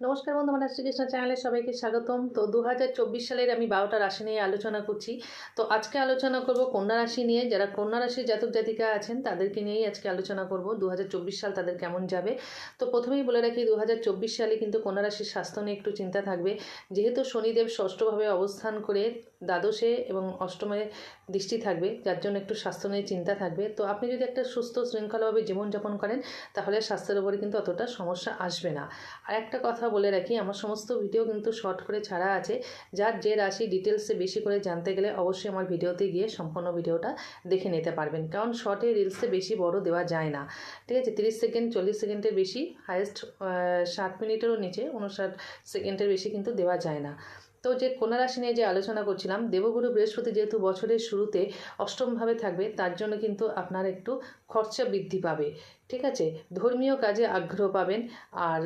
নমস্কার বন্ধু, আমার শ্রীকৃষ্ণ চ্যানেলে সবাইকে স্বাগতম। তো 2024 সালের আমি 12টা রাশি নিয়ে আলোচনা করছি। তো আজকে আলোচনা করব কন্যা রাশি নিয়ে। যারা কন্যা রাশির জাতক জাতিকা আছেন তাদেরকে নিয়েই আজকে আলোচনা করব 2024 সাল তাদের কেমন যাবে। তো প্রথমেই বলে রাখি 2024 সালে কিন্তু কন্যা রাশির স্বাস্থ্য নিয়ে একটু চিন্তা থাকবে, যেহেতু শনিদেব ষষ্ঠভাবে অবস্থান করে দ্বাদশে এবং অষ্টমে দৃষ্টি থাকবে, যার জন্য একটু স্বাস্থ্য নিয়ে চিন্তা থাকবে। তো আপনি যদি একটা সুস্থ শৃঙ্খলাভাবে জীবনযাপন করেন তাহলে স্বাস্থ্যের উপরে কিন্তু অতটা সমস্যা আসবে না। আর একটা কথা বলে রাখি, আমার সমস্ত ভিডিও কিন্তু শর্ট করে ছাড়া আছে। যার যে রাশি ডিটেলসে বেশি করে জানতে গেলে অবশ্যই আমার ভিডিওতে গিয়ে সম্পূর্ণ ভিডিওটা দেখে নিতে পারবেন, কারণ শর্টে রিলসে বেশি বড় দেওয়া যায় না। ঠিক আছে, 30 সেকেন্ড 40 সেকেন্ডের বেশি, হায়েস্ট 60 মিনিটেরও নিচে 59 সেকেন্ডের বেশি কিন্তু দেওয়া যায় না। তো যে কন্যা রাশি নিয়ে যে আলোচনা করছিলাম, দেবগুরু বৃহস্পতি যেহেতু বছরের শুরুতে অষ্টমভাবে থাকবে, তার জন্য কিন্তু আপনার একটু খরচা বৃদ্ধি পাবে। ঠিক আছে, ধর্মীয় কাজে আগ্রহ পাবেন। আর